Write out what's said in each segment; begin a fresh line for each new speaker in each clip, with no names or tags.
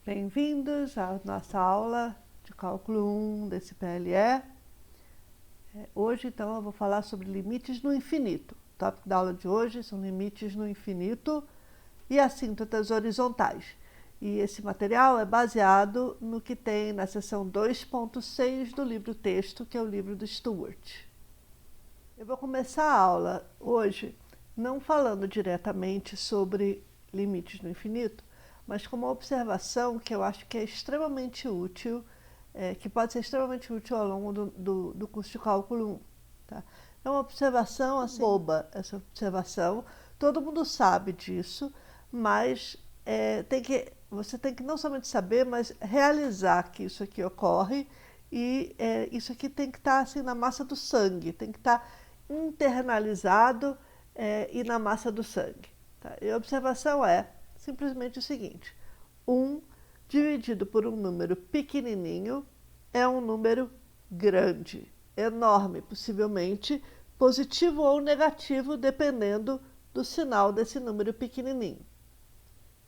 Bem-vindos à nossa aula de cálculo 1 desse PLE. Hoje, então, eu vou falar sobre limites no infinito. O tópico da aula de hoje são limites no infinito e assíntotas horizontais. E esse material é baseado no que tem na seção 2.6 do livro-texto, que é o livro do Stewart. Eu vou começar a aula hoje não falando diretamente sobre limites no infinito, mas com uma observação que eu acho que é extremamente útil, que pode ser extremamente útil ao longo do curso de cálculo 1. Tá? É uma observação assim, boba, essa observação, todo mundo sabe disso, mas você tem que não somente saber, mas realizar que isso aqui ocorre, e isso aqui tem que estar assim, na massa do sangue, tem que estar internalizado e na massa do sangue. Tá? E a observação é simplesmente o seguinte: 1 dividido por um número pequenininho é um número grande, enorme, possivelmente positivo ou negativo, dependendo do sinal desse número pequenininho.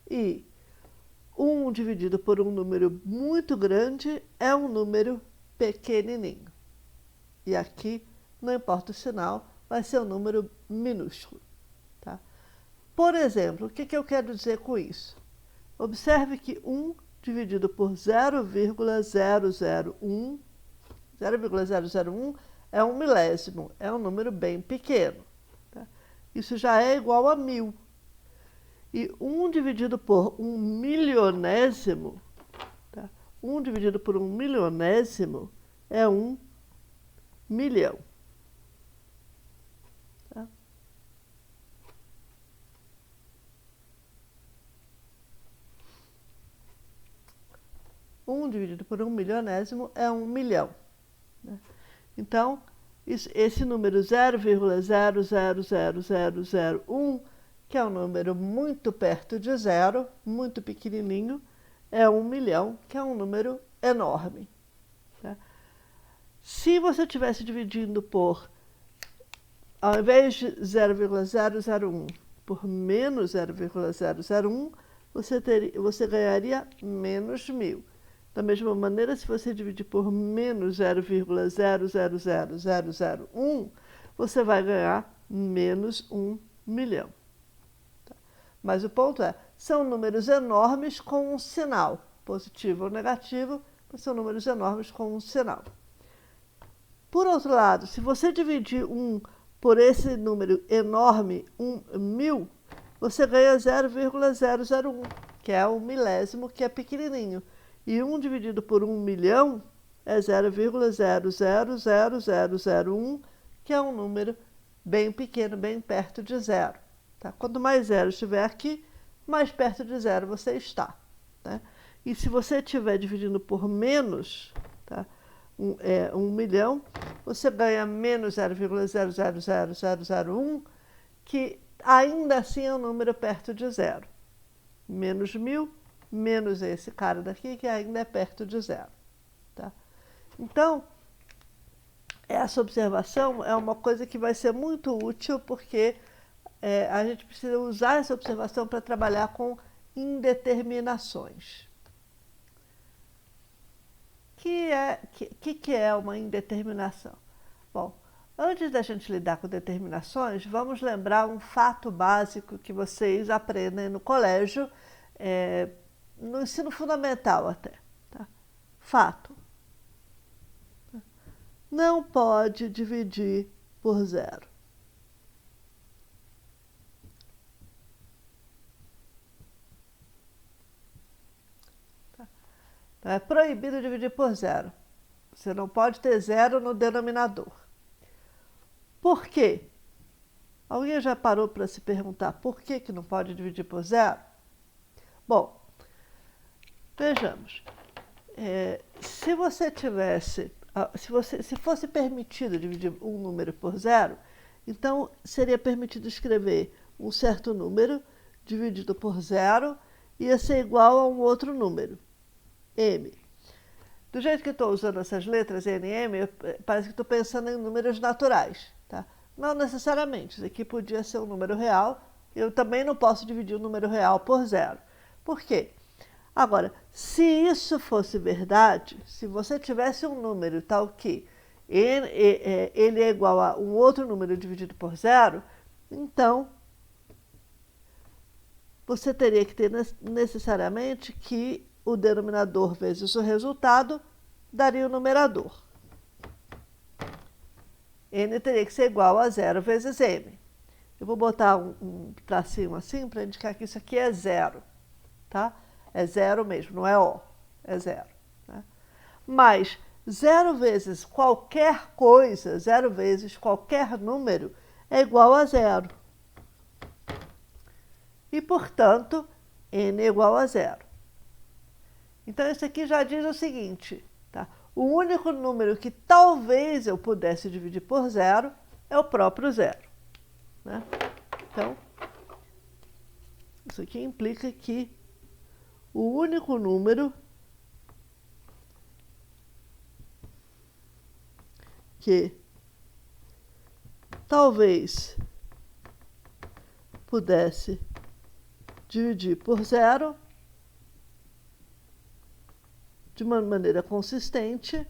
E 1 dividido por um número muito grande é um número pequenininho. E aqui, não importa o sinal, vai ser um número minúsculo. Tá? Por exemplo, o que eu quero dizer com isso? Observe que 1 dividido por 0,001 é um milésimo, é um número bem pequeno. Tá? Isso já é igual a 1000. E 1 dividido por um milionésimo, tá? 1 dividido por um milionésimo é 1 milhão. Tá? Um dividido por um milionésimo é 1 milhão. Né? Então, esse número 0,000001, que é um número muito perto de zero, muito pequenininho, é 1 milhão, que é um número enorme. Tá? Se você estivesse dividindo por, ao invés de 0,001 por menos 0,001, você ganharia menos 1000. Da mesma maneira, se você dividir por menos 0,000001, você vai ganhar menos 1 milhão. Tá? Mas o ponto é, são números enormes com um sinal, positivo ou negativo, mas são números enormes com um sinal. Por outro lado, se você dividir 1 por esse número enorme, 1000, você ganha 0,001, que é o milésimo, que é pequenininho. E 1 dividido por 1 milhão é 0,000001, que é um número bem pequeno, bem perto de zero. Tá? Quanto mais zero estiver aqui, mais perto de zero você está. Né? E se você estiver dividindo por menos, tá? 1 milhão, você ganha menos 0,000001, que ainda assim é um número perto de zero. Menos 1000, menos esse cara daqui, que ainda é perto de zero. Tá? Então, essa observação é uma coisa que vai ser muito útil, porque a gente precisa usar essa observação para trabalhar com indeterminações. O que é uma indeterminação? Bom, antes da gente lidar com determinações, vamos lembrar um fato básico que vocês aprendem no colégio, no ensino fundamental até. Tá? Fato. Não pode dividir por zero. Tá? Então, é proibido dividir por zero. Você não pode ter zero no denominador. Por quê? Alguém já parou para se perguntar por que não pode dividir por zero? Bom, vejamos. Se você tivesse, se fosse permitido dividir um número por zero, então seria permitido escrever um certo número dividido por zero, ia ser igual a um outro número, m. Do jeito que estou usando essas letras N e M, parece que estou pensando em números naturais. Tá? Não necessariamente, isso aqui podia ser um número real, eu também não posso dividir um número real por zero. Por quê? Agora, se isso fosse verdade, se você tivesse um número tal que ele é igual a um outro número dividido por zero, então você teria que ter necessariamente que o denominador vezes o resultado daria o numerador. N teria que ser igual a zero vezes m. Eu vou botar um tracinho assim para indicar que isso aqui é zero, tá? É zero mesmo, não é O, é zero. Né? Mas zero vezes qualquer coisa, zero vezes qualquer número é igual a zero. E, portanto, n é igual a zero. Então, isso aqui já diz o seguinte, tá? O único número que talvez eu pudesse dividir por zero é o próprio zero. Né? Então, isso aqui implica que o único número que talvez pudesse dividir por zero de uma maneira consistente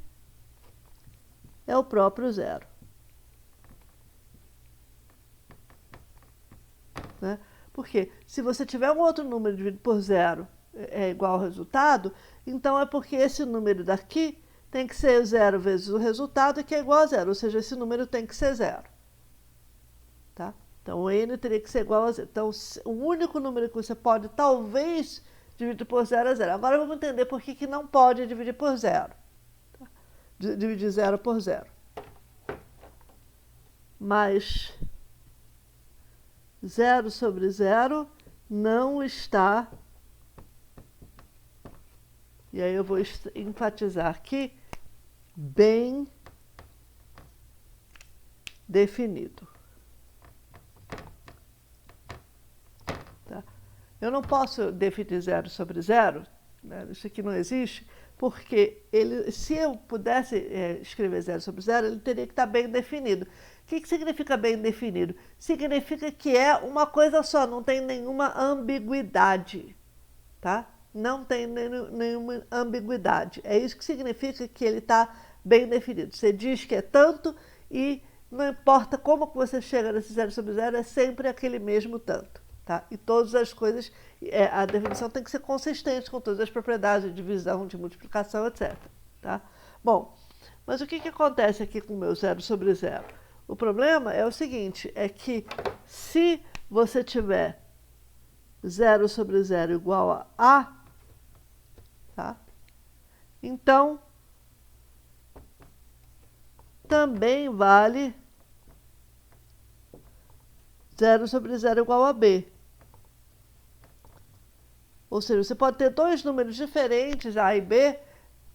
é o próprio zero. Né? Porque se você tiver um outro número dividido por zero é igual ao resultado, então é porque esse número daqui tem que ser zero vezes o resultado, que é igual a zero, ou seja, esse número tem que ser zero. Tá? Então, o n teria que ser igual a zero. Então, o único número que você pode, talvez, dividir por zero é zero. Agora, vamos entender por que não pode dividir por zero. Tá? Dividir zero por zero. Mas zero sobre zero não está... E aí eu vou enfatizar aqui, bem definido. Tá? Eu não posso definir zero sobre zero, né? Isso aqui não existe, porque se eu pudesse escrever zero sobre zero, ele teria que estar bem definido. O que significa bem definido? Significa que é uma coisa só, não tem nenhuma ambiguidade, tá? Não tem nenhuma ambiguidade. É isso que significa que ele está bem definido. Você diz que é tanto e não importa como que você chega nesse zero sobre zero, é sempre aquele mesmo tanto. Tá? E todas as coisas, a definição tem que ser consistente com todas as propriedades de divisão, de multiplicação, etc. Tá? Bom, mas o que acontece aqui com o meu zero sobre zero? O problema é o seguinte, é que se você tiver zero sobre zero igual a tá? Então, também vale zero sobre zero igual a b. Ou seja, você pode ter dois números diferentes, a e b,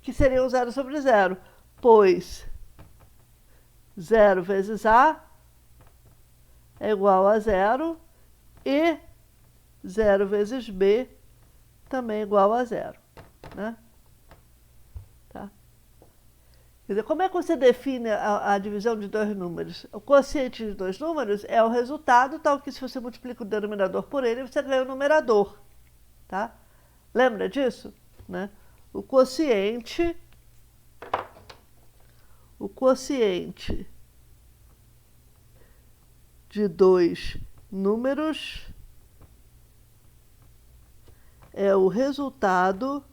que seriam zero sobre zero, pois zero vezes a é igual a zero e zero vezes b também é igual a zero. Né? Tá? Quer dizer, como é que você define a divisão de dois números? O quociente de dois números é o resultado, tal que se você multiplica o denominador por ele, você ganha o numerador. Tá? Lembra disso? Né? O quociente de dois números é o resultado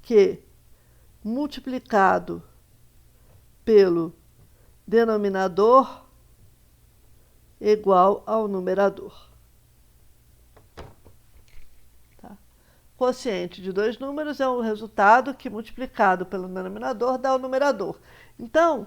que, multiplicado pelo denominador, é igual ao numerador. Tá? Quociente de dois números é o resultado que, multiplicado pelo denominador, dá o numerador. Então,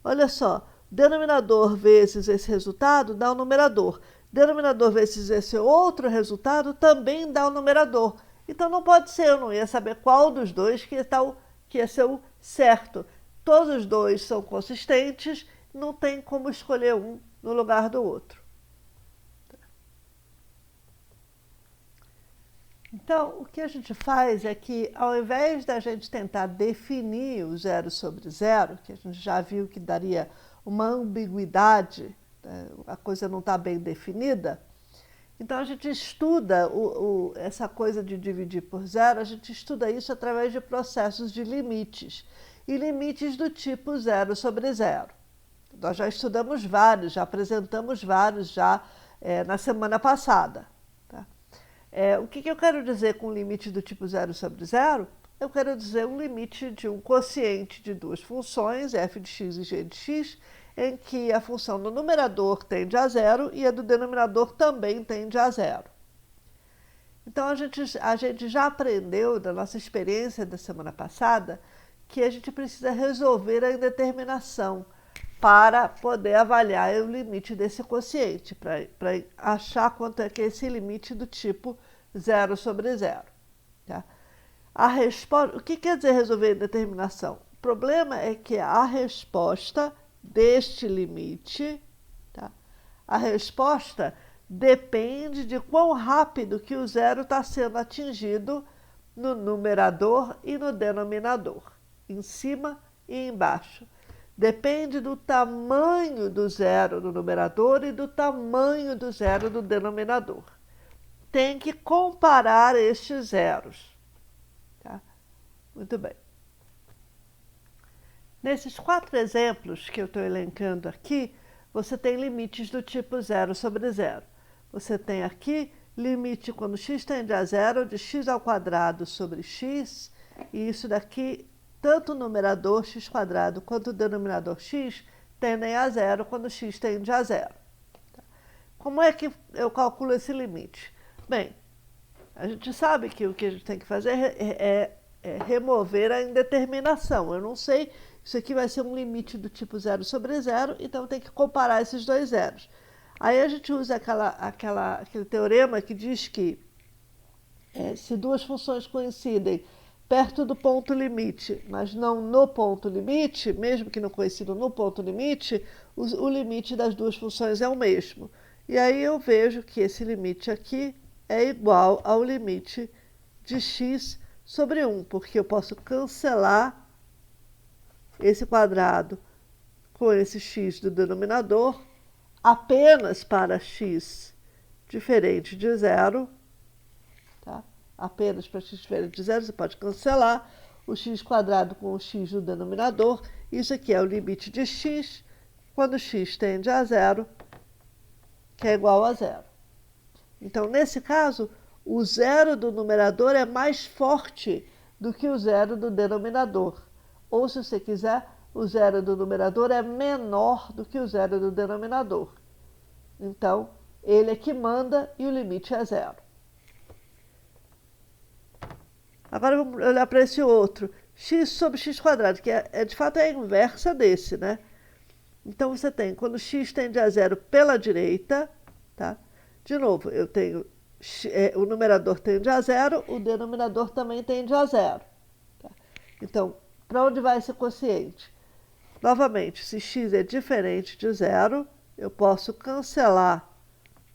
olha só, denominador vezes esse resultado dá o numerador. Denominador vezes esse outro resultado também dá o numerador. Então não pode ser, eu não ia saber qual dos dois que ia ser o certo. Todos os dois são consistentes, não tem como escolher um no lugar do outro. Então, o que a gente faz é que, ao invés da gente tentar definir o zero sobre zero, que a gente já viu que daria uma ambiguidade, a coisa não está bem definida, Então, a gente estuda essa coisa de dividir por zero, a gente estuda isso através de processos de limites, e limites do tipo zero sobre zero. Nós já estudamos vários, já apresentamos vários na semana passada. Tá? O que eu quero dizer com limite do tipo zero sobre zero? Eu quero dizer um limite de um quociente de duas funções, f de x e g de x, em que a função do numerador tende a zero e a do denominador também tende a zero. Então, a gente já aprendeu da nossa experiência da semana passada que a gente precisa resolver a indeterminação para poder avaliar o limite desse quociente, para achar quanto é que é esse limite do tipo zero sobre zero. Tá? O que quer dizer resolver a indeterminação? O problema é que a resposta deste limite, tá? A resposta depende de quão rápido que o zero está sendo atingido no numerador e no denominador, em cima e embaixo. Depende do tamanho do zero no numerador e do tamanho do zero no denominador. Tem que comparar estes zeros. Tá? Muito bem. Nesses 4 exemplos que eu estou elencando aqui, você tem limites do tipo zero sobre zero. Você tem aqui limite quando x tende a zero de x ao quadrado sobre x, e isso daqui, tanto o numerador x² quanto o denominador x tendem a zero quando x tende a zero. Como é que eu calculo esse limite? Bem, a gente sabe que o que a gente tem que fazer é remover a indeterminação. Eu não sei, isso aqui vai ser um limite do tipo zero sobre zero, então tem que comparar esses dois zeros. Aí a gente usa aquele teorema que diz que se duas funções coincidem perto do ponto limite, mas não no ponto limite, mesmo que não coincidam no ponto limite, o limite das duas funções é o mesmo. E aí eu vejo que esse limite aqui é igual ao limite de x sobre 1, porque eu posso cancelar esse quadrado com esse x do denominador apenas para x diferente de zero, tá? Apenas para x diferente de zero, você pode cancelar o x² com o x do denominador. Isso aqui é o limite de x quando x tende a zero, que é igual a zero. Então, nesse caso, o zero do numerador é mais forte do que o zero do denominador. Ou, se você quiser, o zero do numerador é menor do que o zero do denominador. Então, ele é que manda e o limite é zero. Agora vamos olhar para esse outro, x sobre x², que de fato é a inversa desse, né? Então, você tem, quando x tende a zero pela direita, tá? De novo, eu tenho o numerador tende a zero, o denominador também tende a zero. Tá? Então, para onde vai esse quociente? Novamente, se x é diferente de zero, eu posso cancelar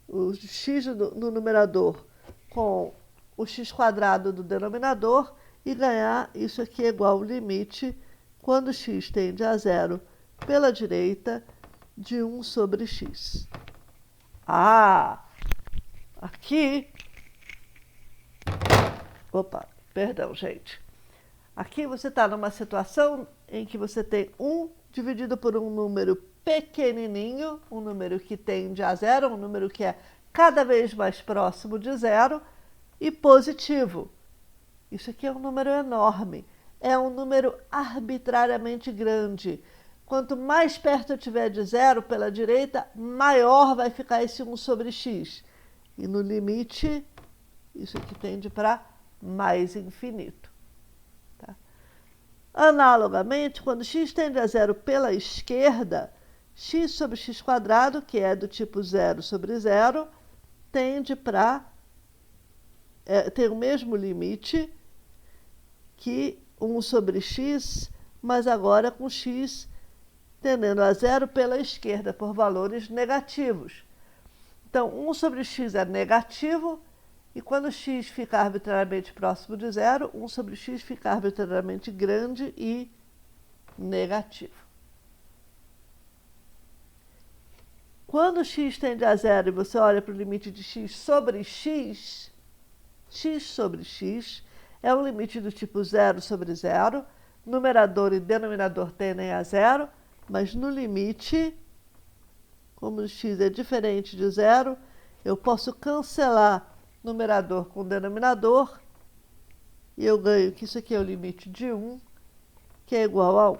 o x no numerador com o x² do denominador e ganhar isso aqui é igual ao limite quando x tende a zero pela direita de 1 sobre x. Aqui... Opa, perdão, gente. Aqui você está numa situação em que você tem 1 dividido por um número pequenininho, um número que tende a zero, um número que é cada vez mais próximo de zero, e positivo. Isso aqui é um número enorme. É um número arbitrariamente grande. Quanto mais perto eu tiver de zero pela direita, maior vai ficar esse 1 sobre x. E no limite, isso aqui tende para mais infinito. Tá? Analogamente, quando x tende a zero pela esquerda, x sobre x², que é do tipo zero sobre zero, tende para tem o mesmo limite que 1 sobre x, mas agora com x tendendo a zero pela esquerda, por valores negativos. Então, 1 sobre x é negativo, e quando x fica arbitrariamente próximo de zero, 1 sobre x fica arbitrariamente grande e negativo. Quando x tende a zero e você olha para o limite de x sobre x, x sobre x é um limite do tipo 0 sobre 0, numerador e denominador tendem a zero, mas no limite, como x é diferente de zero, eu posso cancelar numerador com denominador e eu ganho que isso aqui é o limite de 1, que é igual a 1.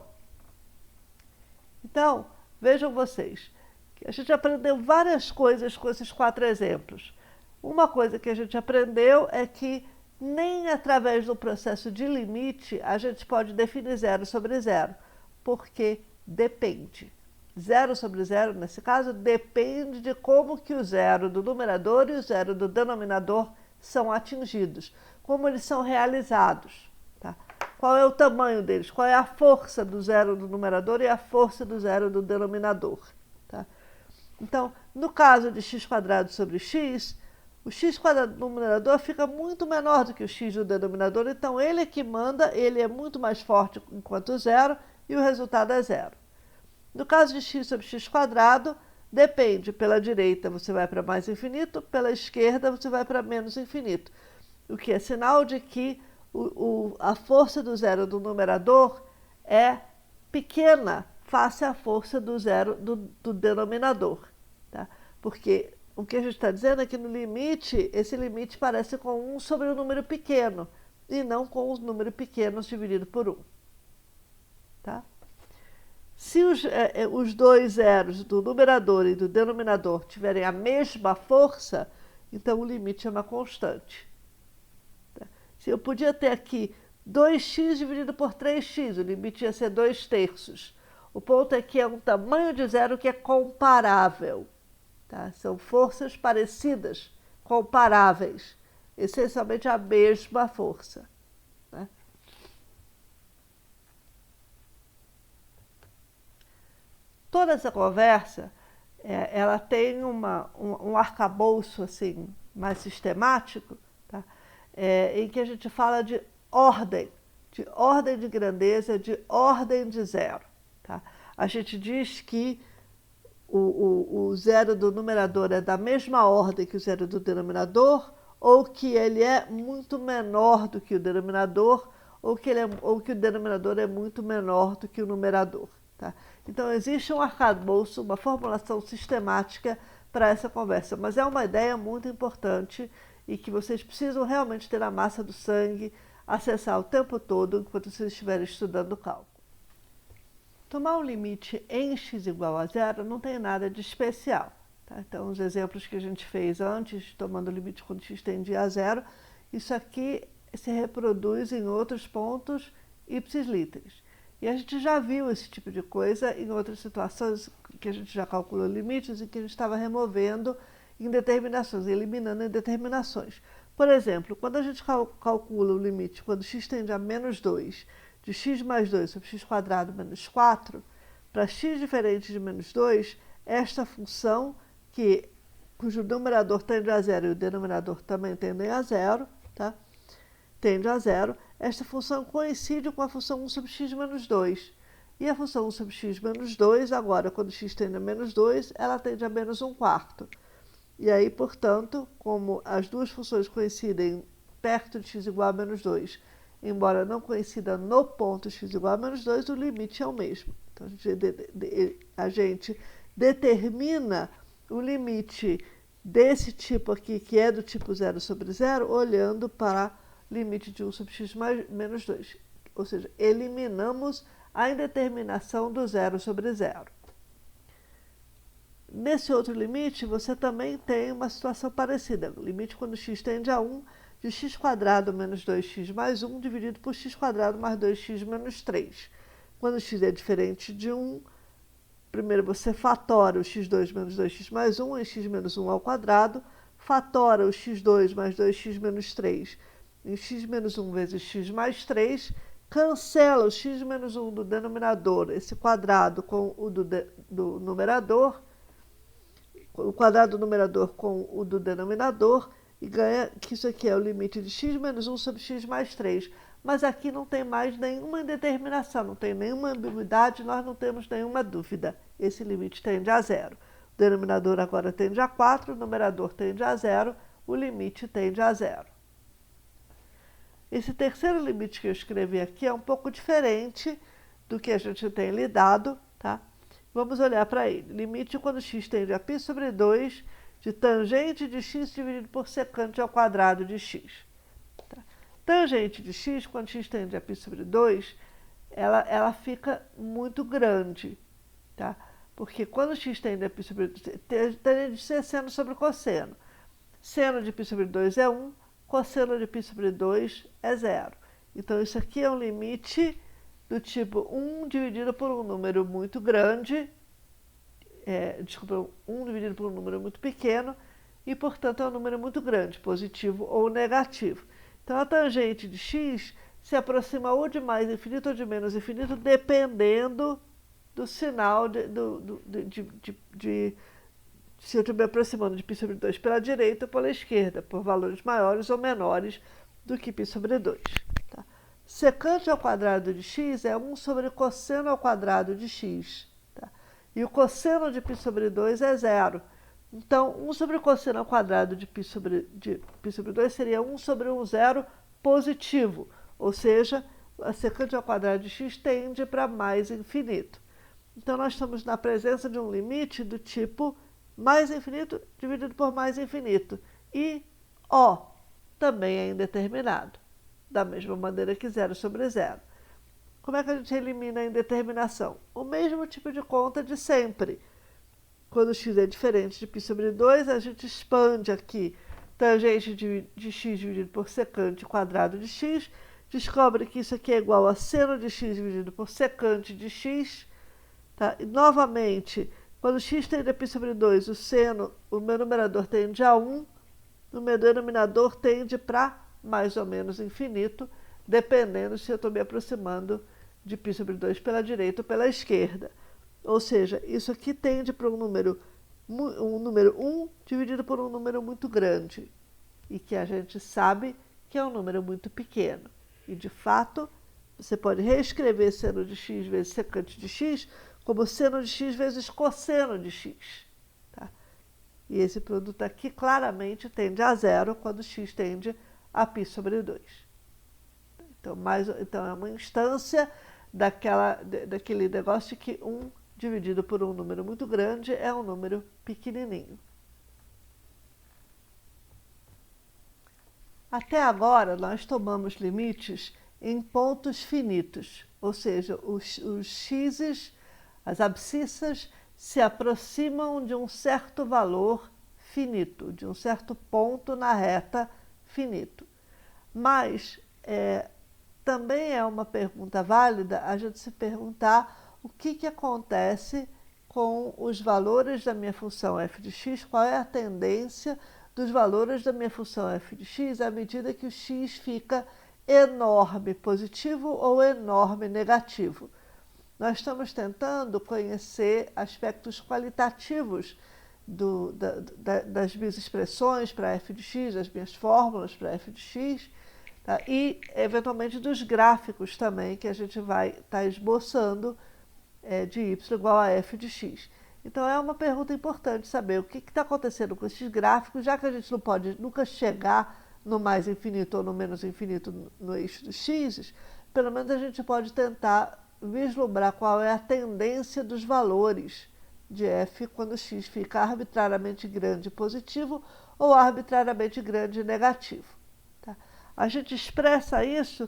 Então, vejam vocês, que a gente aprendeu várias coisas com esses 4 exemplos. Uma coisa que a gente aprendeu é que nem através do processo de limite a gente pode definir 0 sobre 0, porque depende. 0 sobre 0, nesse caso, depende de como que o zero do numerador e o zero do denominador são atingidos, como eles são realizados. Tá? Qual é o tamanho deles, qual é a força do zero do numerador e a força do zero do denominador. Tá? Então, no caso de x² sobre x, o x² do numerador fica muito menor do que o x do denominador, então ele é que manda, ele é muito mais forte enquanto zero e o resultado é zero. No caso de x sobre x², depende, pela direita você vai para mais infinito, pela esquerda você vai para menos infinito, o que é sinal de que a força do zero do numerador é pequena face à força do zero do denominador. Tá? Porque o que a gente está dizendo é que no limite, esse limite parece com 1 sobre o número pequeno, e não com os números pequenos dividido por 1. Tá? Se os dois zeros do numerador e do denominador tiverem a mesma força, então o limite é uma constante. Tá? Se eu podia ter aqui 2x dividido por 3x, o limite ia ser 2/3. O ponto é que é um tamanho de zero que é comparável. Tá? São forças parecidas, comparáveis, essencialmente a mesma força. Né? Toda essa conversa, ela tem um arcabouço assim, mais sistemático, tá? Em que a gente fala de ordem de grandeza, de ordem de zero. Tá? A gente diz que o zero do numerador é da mesma ordem que o zero do denominador, ou que ele é muito menor do que o denominador, ou que o denominador é muito menor do que o numerador. Tá? Então, existe um arcabouço, uma formulação sistemática para essa conversa, mas é uma ideia muito importante e que vocês precisam realmente ter na massa do sangue, acessar o tempo todo enquanto vocês estiverem estudando cálculo. Tomar um limite em x igual a zero não tem nada de especial. Tá? Então, os exemplos que a gente fez antes, tomando o limite quando x tende a zero, isso aqui se reproduz em outros pontos ipsis-literis. E a gente já viu esse tipo de coisa em outras situações que a gente já calculou limites e que a gente estava removendo indeterminações, eliminando indeterminações. Por exemplo, quando a gente calcula o limite quando x tende a menos 2, de x mais 2 sobre x² menos 4, para x diferente de menos 2, esta função, cujo numerador tende a zero e o denominador também tendem a zero, tá? Tende a zero, esta função coincide com a função 1 sobre x menos 2. E a função 1 sobre x menos 2, agora, quando x tende a menos 2, ela tende a menos 1/4. E aí, portanto, como as duas funções coincidem perto de x igual a menos 2, embora não coincida no ponto x igual a menos 2, o limite é o mesmo. Então, a gente determina o limite desse tipo aqui, que é do tipo 0 sobre 0, olhando para o limite de 1 sobre x menos 2. Ou seja, eliminamos a indeterminação do 0 sobre 0. Nesse outro limite, você também tem uma situação parecida. O limite quando x tende a 1, de x² menos 2x mais 1 dividido por x² mais 2x menos 3. Quando x é diferente de 1, primeiro você fatora o x2 menos 2x mais 1 em x menos 1 ao quadrado, fatora o x2 mais 2x menos 3 em x menos 1 vezes x mais 3, cancela o x menos 1 do denominador, esse quadrado com o do numerador, o quadrado do numerador com o do denominador, e ganha que isso aqui é o limite de x menos 1 sobre x mais 3. Mas aqui não tem mais nenhuma indeterminação, não tem nenhuma ambiguidade, nós não temos nenhuma dúvida. Esse limite tende a zero. denominador agora tende a 4, o numerador tende a 0, o limite tende a 0. Esse terceiro limite que eu escrevi aqui é um pouco diferente do que a gente tem lidado, tá? Vamos olhar para ele. Limite quando x tende a π sobre 2 de tangente de x dividido por secante ao quadrado de x. Tá? Tangente de x, quando x tende a π sobre 2, ela fica muito grande, tá? Porque quando x tende a π sobre 2, tende a ser seno sobre cosseno. Seno de π sobre 2 é 1, cosseno de π sobre 2 é 0. Então, isso aqui é um limite do tipo 1 dividido por um número muito grande, 1 dividido por um número muito pequeno, e, portanto, é um número muito grande, positivo ou negativo. Então, a tangente de x se aproxima ou de mais infinito ou de menos infinito, dependendo do sinal se eu estiver me aproximando de π sobre 2 pela direita ou pela esquerda, por valores maiores ou menores do que π sobre 2. Tá? Secante ao quadrado de x é 1 sobre cosseno ao quadrado de x. Tá? E o cosseno de π sobre 2 é 0. Então, 1 sobre cosseno ao quadrado de π sobre 2 seria 1 sobre um zero positivo. Ou seja, a secante ao quadrado de x tende para mais infinito. Então, nós estamos na presença de um limite do tipo mais infinito dividido por mais infinito. E O também é indeterminado, da mesma maneira que 0 sobre 0. Como é que a gente elimina a indeterminação? O mesmo tipo de conta de sempre. Quando x é diferente de π sobre 2, a gente expande aqui tangente de x dividido por secante quadrado de x, descobre que isso aqui é igual a seno de x dividido por secante de x. Tá? E, novamente, quando x tende a π sobre 2, o meu numerador tende a 1, o meu denominador tende para mais ou menos infinito, dependendo se eu estou me aproximando de π sobre 2 pela direita ou pela esquerda. Ou seja, isso aqui tende para um número 1 dividido por um número muito grande, e que a gente sabe que é um número muito pequeno. E, de fato, você pode reescrever seno de x vezes secante de x como seno de x vezes cosseno de x. Tá? E esse produto aqui claramente tende a 0 quando x tende a π sobre 2. Então é uma instância daquele negócio de que 1 dividido por um número muito grande é um número pequenininho. Até agora, nós tomamos limites em pontos finitos, ou seja, os x's, as abscissas, se aproximam de um certo valor finito, de um certo ponto na reta finito. Mas também é uma pergunta válida a gente se perguntar o que acontece com os valores da minha função f de x, qual é a tendência dos valores da minha função f de x à medida que o x fica enorme positivo ou enorme negativo. Nós estamos tentando conhecer aspectos qualitativos das minhas expressões para f de x, das minhas fórmulas para f de x, tá? E, eventualmente, dos gráficos também que a gente vai estar esboçando de y igual a f de x. Então, é uma pergunta importante saber o que está acontecendo com esses gráficos, já que a gente não pode nunca chegar no mais infinito ou no menos infinito no eixo dos x's, pelo menos a gente pode tentar vislumbrar qual é a tendência dos valores de f quando x fica arbitrariamente grande positivo ou arbitrariamente grande negativo. Tá? A gente expressa isso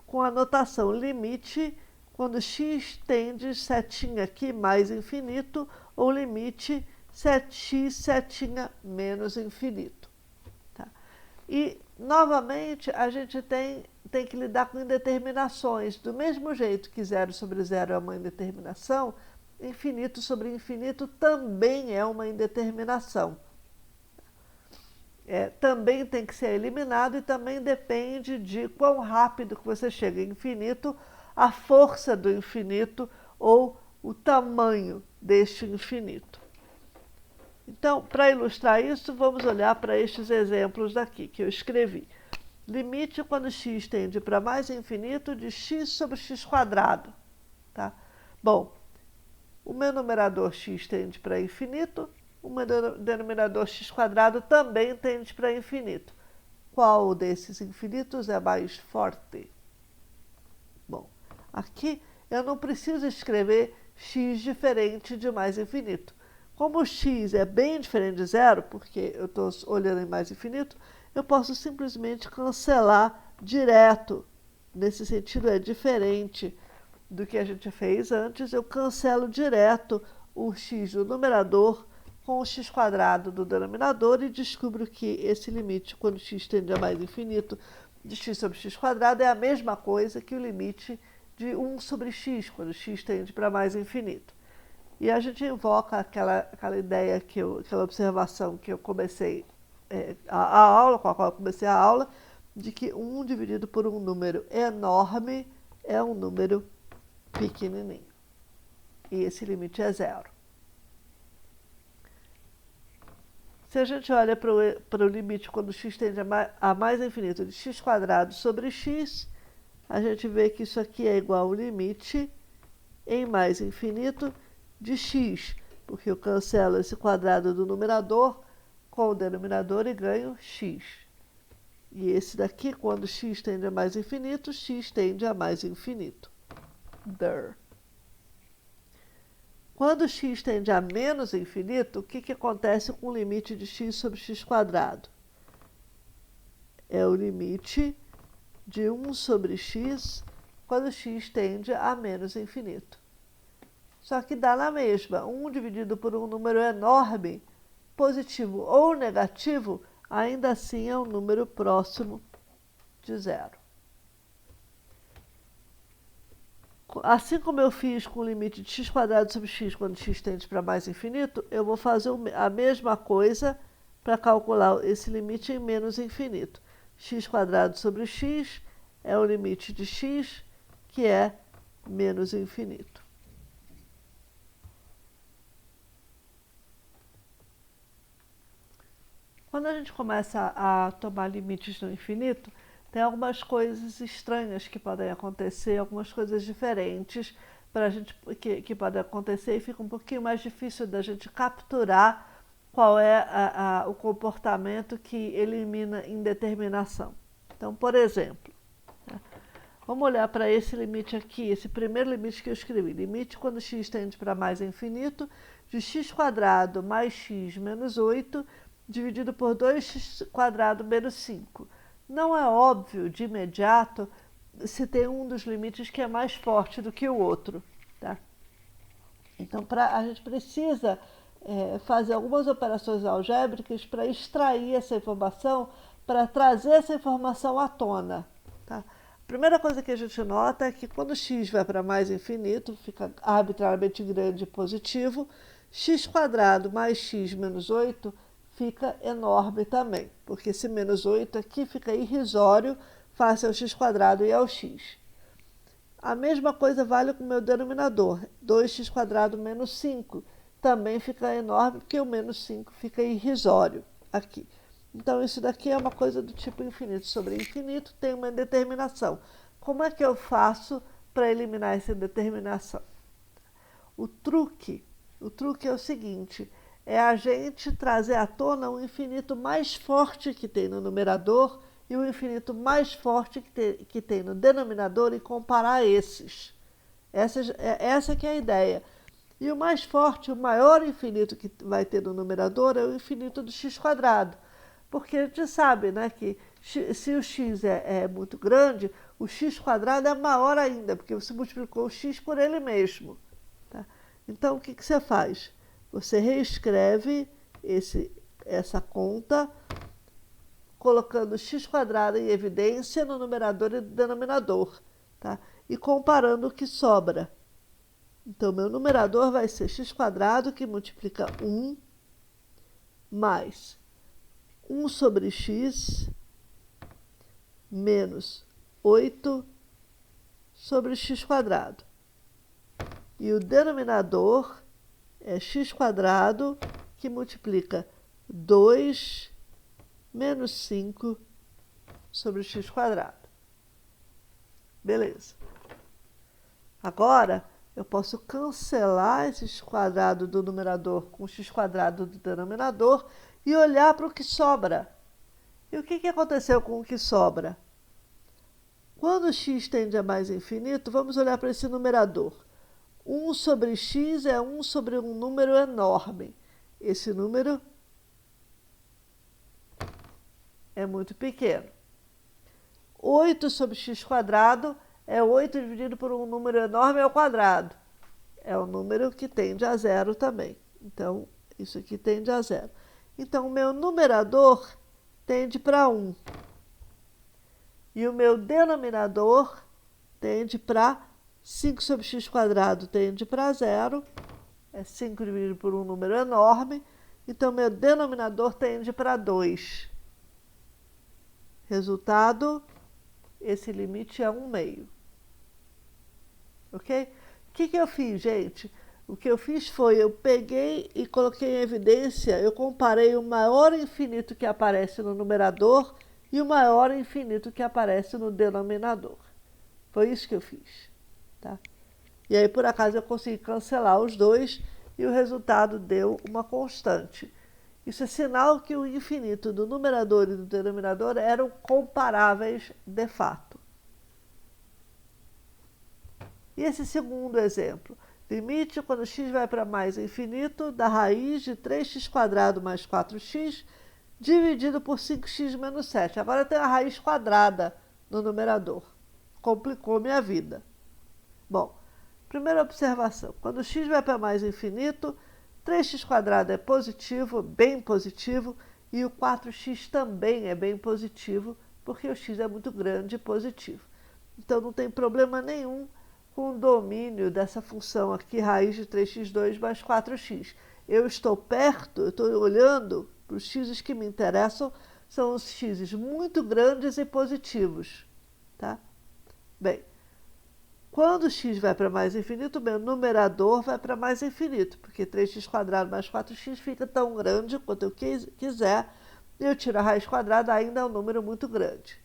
com a notação limite quando x tende setinha aqui mais infinito ou limite x setinha menos infinito. Tá? E, novamente, a gente tem que lidar com indeterminações. Do mesmo jeito que 0 sobre 0 é uma indeterminação, infinito sobre infinito também é uma indeterminação. Também tem que ser eliminado e também depende de quão rápido que você chega em infinito, a força do infinito ou o tamanho deste infinito. Então, para ilustrar isso, vamos olhar para estes exemplos daqui que eu escrevi. Limite quando x tende para mais infinito de x sobre x quadrado. Tá? Bom, o meu numerador x tende para infinito, o denominador x² também tende para infinito. Qual desses infinitos é mais forte? Bom, aqui eu não preciso escrever x diferente de mais infinito. Como o x é bem diferente de zero, porque eu estou olhando em mais infinito, eu posso simplesmente cancelar direto. Nesse sentido, é diferente do que a gente fez antes. Eu cancelo direto o x do numerador com o x² do denominador e descubro que esse limite, quando x tende a mais infinito, de x sobre x² é a mesma coisa que o limite de 1 sobre x, quando x tende para mais infinito. E a gente invoca aquela ideia, aquela observação que eu comecei a aula, com a qual eu comecei a aula, de que 1 dividido por um número enorme é um número pequenininho. E esse limite é zero. Se a gente olha para o limite quando x tende a mais infinito de x² sobre x, a gente vê que isso aqui é igual ao limite em mais infinito de x, porque eu cancelo esse quadrado do numerador com o denominador e ganho x. E esse daqui, quando x tende a mais infinito, x tende a mais infinito. Quando x tende a menos infinito, o que acontece com o limite de x sobre x²? É o limite de 1 sobre x quando x tende a menos infinito. Só que dá na mesma. 1 dividido por um número enorme, positivo ou negativo, ainda assim é um número próximo de zero. Assim como eu fiz com o limite de x² sobre x quando x tende para mais infinito, eu vou fazer a mesma coisa para calcular esse limite em menos infinito. x² sobre x é o limite de x, que é menos infinito. Quando a gente começa a tomar limites no infinito, tem algumas coisas estranhas que podem acontecer, algumas coisas diferentes que podem acontecer e fica um pouquinho mais difícil da gente capturar qual é o comportamento que elimina indeterminação. Então, por exemplo, vamos olhar para esse limite aqui, esse primeiro limite que eu escrevi. Limite quando x tende para mais infinito de x² mais x menos 8 dividido por 2x² menos 5. Não é óbvio de imediato se tem um dos limites que é mais forte do que o outro. Tá? Então, a gente precisa fazer algumas operações algébricas para extrair essa informação, para trazer essa informação à tona. Tá? A primeira coisa que a gente nota é que quando x vai para mais infinito, fica arbitrariamente grande e positivo, x² mais x menos 8 fica enorme também, porque esse menos 8 aqui fica irrisório face ao x² e ao x. A mesma coisa vale com o meu denominador, 2x² menos 5, também fica enorme, porque o menos 5 fica irrisório aqui. Então, isso daqui é uma coisa do tipo infinito sobre infinito, tem uma indeterminação. Como é que eu faço para eliminar essa indeterminação? O truque é o seguinte, é a gente trazer à tona o infinito mais forte que tem no numerador e o infinito mais forte que tem no denominador e comparar esses. Essa que é a ideia. E o mais forte, o maior infinito que vai ter no numerador é o infinito do x². Porque a gente sabe, né, que se o x é muito grande, o x² é maior ainda, porque você multiplicou o x por ele mesmo. Tá? Então, o que você faz? Você reescreve essa conta colocando x² em evidência no numerador e no denominador, tá? E comparando o que sobra. Então, meu numerador vai ser x² que multiplica 1 mais 1 sobre x menos 8 sobre x². E o denominador é x² que multiplica 2 menos 5 sobre x². Beleza. Agora, eu posso cancelar esse x quadrado do numerador com o x quadrado do denominador e olhar para o que sobra. E o que aconteceu com o que sobra? Quando x tende a mais infinito, vamos olhar para esse numerador. 1 sobre x é 1 sobre um número enorme. Esse número é muito pequeno. 8 sobre x quadrado é 8 dividido por um número enorme ao quadrado. É um número que tende a zero também. Então, isso aqui tende a zero. Então, o meu numerador tende para 1. E o meu denominador tende para 5 sobre x quadrado, tende para zero. É 5 dividido por um número enorme. Então, meu denominador tende para 2. Resultado, esse limite é 1/2. Ok? O que eu fiz, gente? O que eu fiz foi, eu peguei e coloquei em evidência, eu comparei o maior infinito que aparece no numerador e o maior infinito que aparece no denominador. Foi isso que eu fiz. Tá? E aí, por acaso, eu consegui cancelar os dois e o resultado deu uma constante. Isso é sinal que o infinito do numerador e do denominador eram comparáveis de fato. E esse segundo exemplo, limite quando x vai para mais infinito da raiz de 3x² mais 4x dividido por 5x menos 7. Agora tem a raiz quadrada no numerador. Complicou minha vida. Bom, primeira observação, quando x vai para mais infinito, 3x² é positivo, bem positivo, e o 4x também é bem positivo, porque o x é muito grande e positivo. Então não tem problema nenhum com o domínio dessa função aqui, raiz de 3x² mais 4x. Eu estou perto, eu estou olhando para os x's que me interessam, são os x's muito grandes e positivos. Tá? Bem, quando x vai para mais infinito, meu numerador vai para mais infinito, porque 3x² mais 4x fica tão grande quanto eu quiser, e eu tiro a raiz quadrada, ainda é um número muito grande.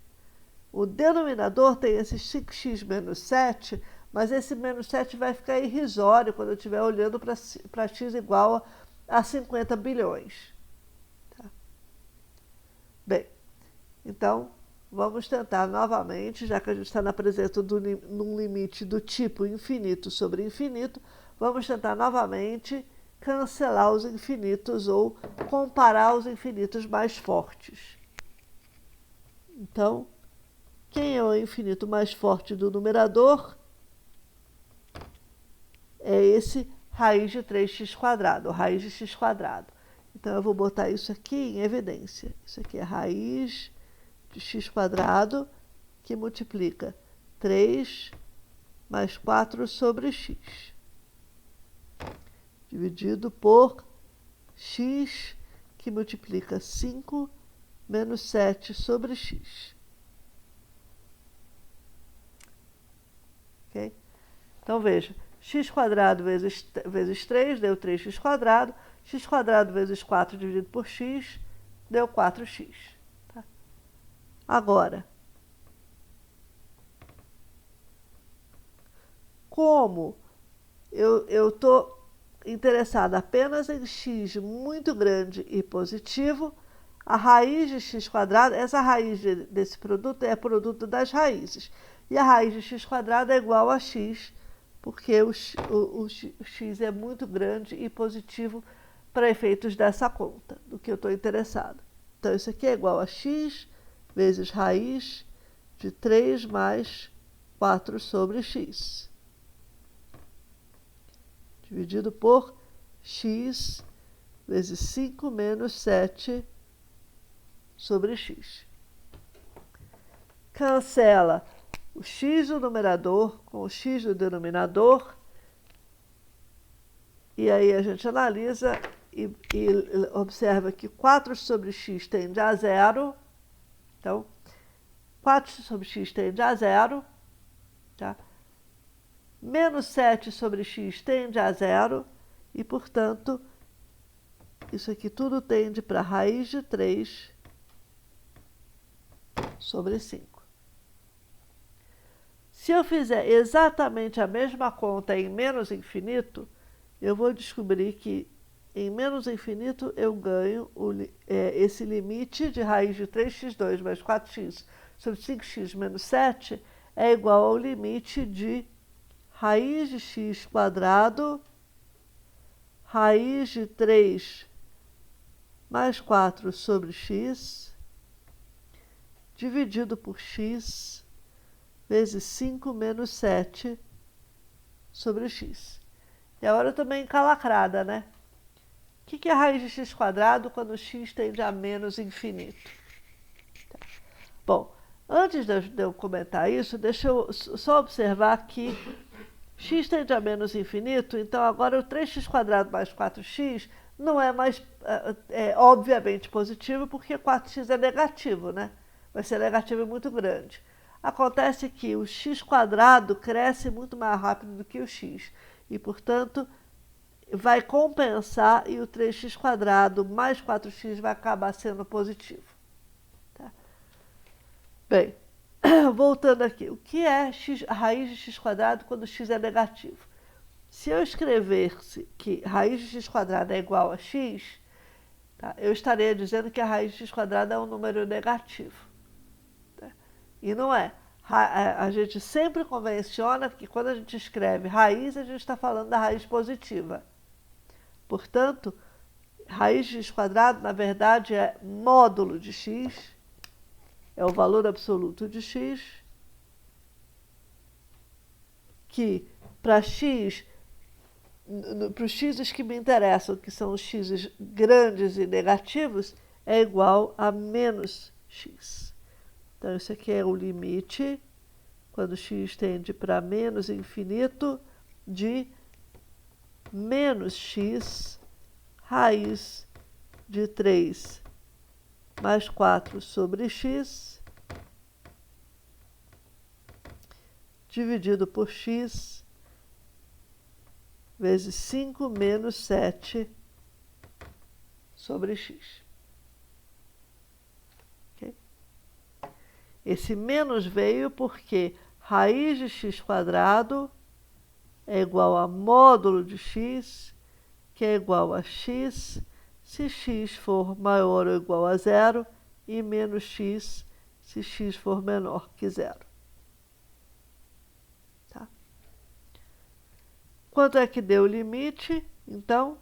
O denominador tem esses 5x menos 7, mas esse menos 7 vai ficar irrisório quando eu estiver olhando para x igual a 50 bilhões. Tá? Bem, então, vamos tentar novamente, já que a gente está na presença num limite do tipo infinito sobre infinito, vamos tentar novamente cancelar os infinitos ou comparar os infinitos mais fortes. Então, quem é o infinito mais forte do numerador? É esse raiz de 3x², raiz de x². Então, eu vou botar isso aqui em evidência. Isso aqui é raiz de x² que multiplica 3 mais 4 sobre x, dividido por x que multiplica 5 menos 7 sobre x. Okay? Então, veja, x² vezes 3 deu 3x², x² vezes 4 dividido por x deu 4x. Tá? Agora, como eu estou interessada apenas em x muito grande e positivo, a raiz de x², essa raiz desse produto é produto das raízes. E a raiz de x² é igual a x, porque o x é muito grande e positivo para efeitos dessa conta, do que eu estou interessada. Então, isso aqui é igual a x vezes raiz de 3 mais 4 sobre x, dividido por x vezes 5 menos 7 sobre x. Cancela o x do numerador com o x do denominador, e aí a gente analisa e observa que 4 sobre x tende a zero. Então, 4 sobre x tende a zero. Tá? Menos 7 sobre x tende a zero. E, portanto, isso aqui tudo tende para raiz de 3 sobre 5. Se eu fizer exatamente a mesma conta em menos infinito, eu vou descobrir que em menos infinito eu ganho esse limite de raiz de 3x2 mais 4x sobre 5x menos 7 é igual ao limite de raiz de x quadrado, raiz de 3 mais 4 sobre x, dividido por x, vezes 5 menos 7 sobre x. E agora eu estou meio encalacrada, né? O que é a raiz de x quadrado quando x tende a menos infinito? Tá. Bom, antes de eu comentar isso, deixa eu só observar que x tende a menos infinito, então agora o 3x quadrado mais 4x não é mais obviamente positivo, porque 4x é negativo, né? Vai ser negativo muito grande. Acontece que o x quadrado cresce muito mais rápido do que o x, e, portanto, vai compensar e o 3x quadrado mais 4x vai acabar sendo positivo. Tá? Bem, voltando aqui, o que é a raiz de x quadrado quando x é negativo? Se eu escrevesse que raiz de x quadrado é igual a x, tá, eu estaria dizendo que a raiz de x quadrado é um número negativo. Tá? E não é. A gente sempre convenciona que quando a gente escreve raiz, a gente está falando da raiz positiva. Portanto, raiz de x quadrado, na verdade, é módulo de x, é o valor absoluto de x, que para x, para os x's que me interessam, que são os x's grandes e negativos, é igual a menos x. Então, isso aqui é o limite, quando x tende para menos infinito, de menos x raiz de 3 mais 4 sobre x, dividido por x, vezes 5 menos 7 sobre x. Okay? Esse menos veio porque raiz de x quadrado é igual a módulo de x, que é igual a x, se x for maior ou igual a zero, e menos x, se x for menor que zero. Tá? Quanto é que deu o limite? Então,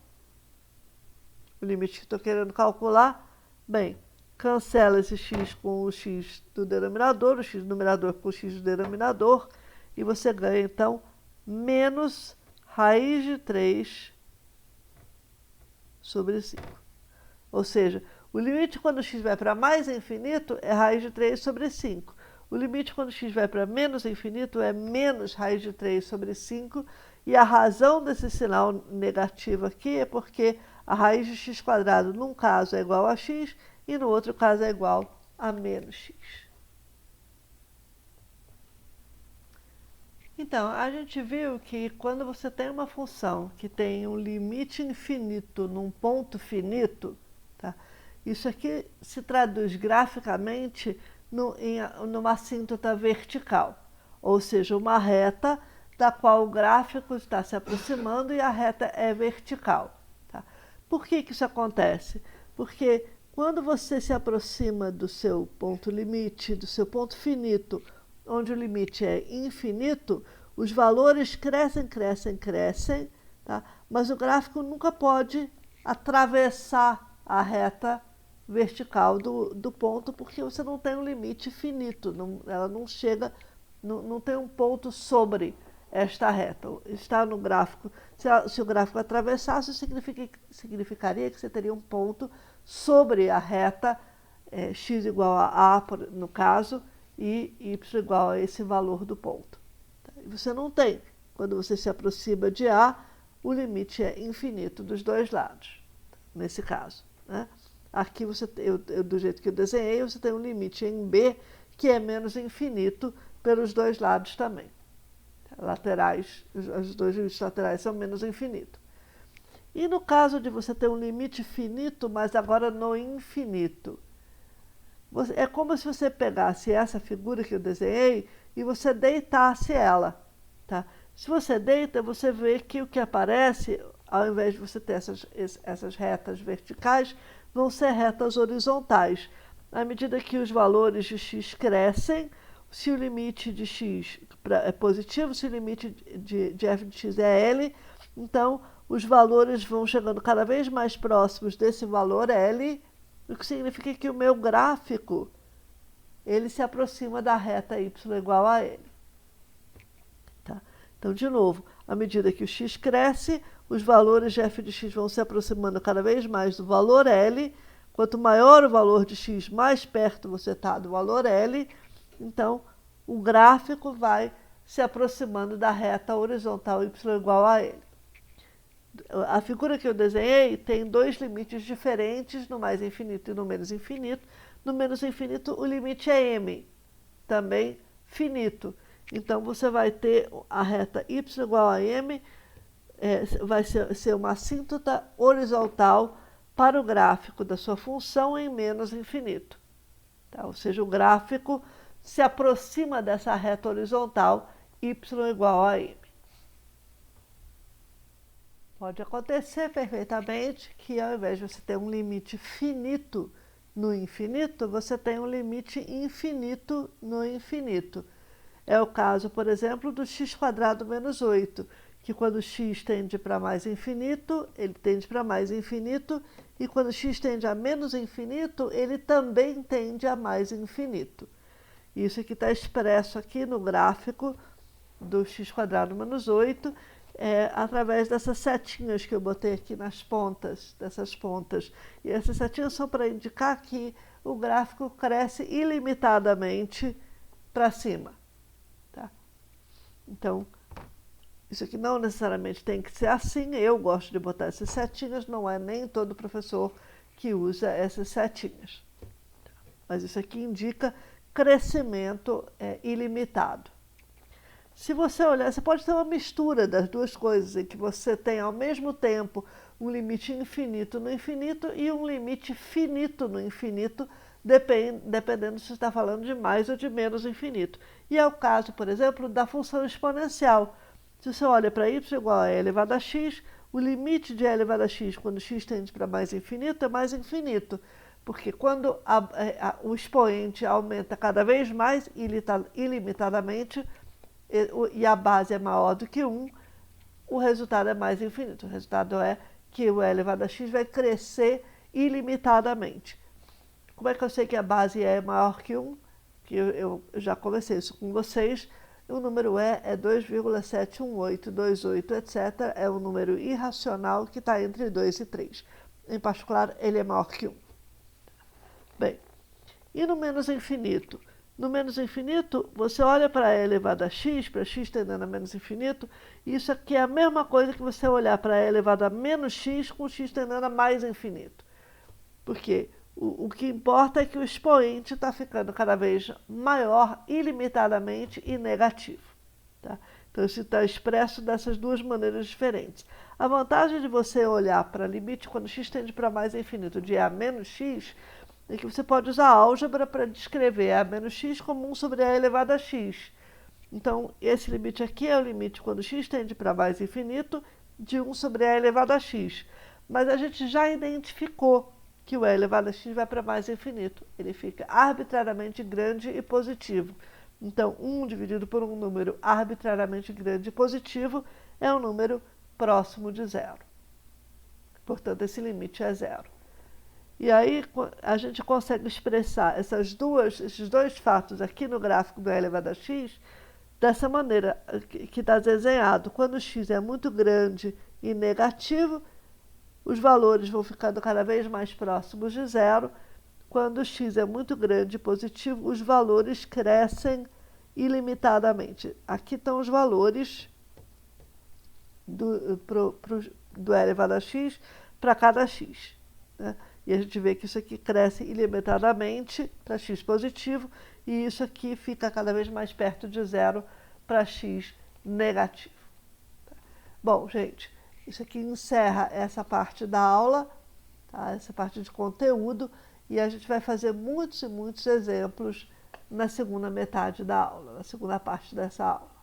o limite que estou querendo calcular, bem, cancela esse x com o x do denominador, o x do numerador com o x do denominador, e você ganha, então, menos raiz de 3 sobre 5. Ou seja, o limite quando x vai para mais infinito é raiz de 3 sobre 5. O limite quando x vai para menos infinito é menos raiz de 3 sobre 5. E a razão desse sinal negativo aqui é porque a raiz de x quadrado num caso é igual a x e no outro caso é igual a menos x. Então, a gente viu que quando você tem uma função que tem um limite infinito num ponto finito, tá? Isso aqui se traduz graficamente numa assíntota vertical, ou seja, uma reta da qual o gráfico está se aproximando e a reta é vertical. Tá? Por que isso acontece? Porque quando você se aproxima do seu ponto limite, do seu ponto finito, onde o limite é infinito, os valores crescem, tá? Mas o gráfico nunca pode atravessar a reta vertical do ponto, porque você não tem um limite finito, ela não chega, não tem um ponto sobre esta reta. Está no gráfico, se o gráfico atravessasse, significaria que você teria um ponto sobre a reta x igual a no caso, e y igual a esse valor do ponto. E você não tem. Quando você se aproxima de A, o limite é infinito dos dois lados, nesse caso. Né? Aqui, do jeito que eu desenhei, você tem um limite em B que é menos infinito pelos dois lados também. Laterais, os dois limites laterais são menos infinito. E no caso de você ter um limite finito, mas agora no infinito, É como se você pegasse essa figura que eu desenhei e você deitasse ela, tá? Se você deita, você vê que o que aparece, ao invés de você ter essas retas verticais, vão ser retas horizontais. À medida que os valores de x crescem, se o limite de x é positivo, se o limite de f de x é L, então os valores vão chegando cada vez mais próximos desse valor L, o que significa que o meu gráfico ele se aproxima da reta y igual a L. Tá? Então, de novo, à medida que o x cresce, os valores de f de x vão se aproximando cada vez mais do valor L. Quanto maior o valor de x, mais perto você está do valor L. Então, o gráfico vai se aproximando da reta horizontal y igual a L. A figura que eu desenhei tem dois limites diferentes, no mais infinito e no menos infinito. No menos infinito, o limite é m, também finito. Então, você vai ter a reta y igual a m, vai ser uma assíntota horizontal para o gráfico da sua função em menos infinito. Tá? Ou seja, o gráfico se aproxima dessa reta horizontal y igual a m. Pode acontecer perfeitamente que, ao invés de você ter um limite finito no infinito, você tem um limite infinito no infinito. É o caso, por exemplo, do x² menos 8, que quando x tende para mais infinito, ele tende para mais infinito, e quando x tende a menos infinito, ele também tende a mais infinito. Isso que está expresso aqui no gráfico do x² menos 8, através dessas setinhas que eu botei aqui nas pontas, dessas pontas. E essas setinhas são para indicar que o gráfico cresce ilimitadamente para cima. Tá? Então, isso aqui não necessariamente tem que ser assim. Eu gosto de botar essas setinhas, não é nem todo professor que usa essas setinhas. Mas isso aqui indica crescimento ilimitado. Se você olhar, você pode ter uma mistura das duas coisas, em que você tem ao mesmo tempo um limite infinito no infinito e um limite finito no infinito, dependendo se você está falando de mais ou de menos infinito. E é o caso, por exemplo, da função exponencial. Se você olha para y igual a e elevado a x, o limite de e elevado a x, quando x tende para mais infinito, é mais infinito. Porque quando o expoente aumenta cada vez mais ilimitadamente, e a base é maior do que 1, o resultado é mais infinito. O resultado é que o e elevado a x vai crescer ilimitadamente. Como é que eu sei que a base é maior que 1? Que eu já conversei isso com vocês. O número e é 2,71828, etc. É um número irracional que está entre 2 e 3. Em particular, ele é maior que 1. Bem, e no menos infinito? No menos infinito, você olha para e elevado a x, para x tendendo a menos infinito, e isso aqui é a mesma coisa que você olhar para e elevado a menos x com x tendendo a mais infinito. Porque o que importa é que o expoente está ficando cada vez maior, ilimitadamente, e negativo. Tá? Então, isso está expresso dessas duas maneiras diferentes. A vantagem de você olhar para limite quando x tende para mais infinito de e a menos x é que você pode usar a álgebra para descrever a menos x como 1 sobre a elevado a x. Então, esse limite aqui é o limite quando x tende para mais infinito de 1 sobre a elevado a x. Mas a gente já identificou que o e elevado a x vai para mais infinito. Ele fica arbitrariamente grande e positivo. Então, 1 dividido por um número arbitrariamente grande e positivo é um número próximo de zero. Portanto, esse limite é zero. E aí a gente consegue expressar esses dois fatos aqui no gráfico do e elevado a x dessa maneira que está desenhado. Quando x é muito grande e negativo, os valores vão ficando cada vez mais próximos de zero. Quando x é muito grande e positivo, os valores crescem ilimitadamente. Aqui estão os valores do e elevado a x para cada x. Né? E a gente vê que isso aqui cresce ilimitadamente para x positivo, e isso aqui fica cada vez mais perto de zero para x negativo. Bom, gente, isso aqui encerra essa parte da aula, tá? Essa parte de conteúdo, E a gente vai fazer muitos e muitos exemplos na segunda metade da aula, na segunda parte dessa aula.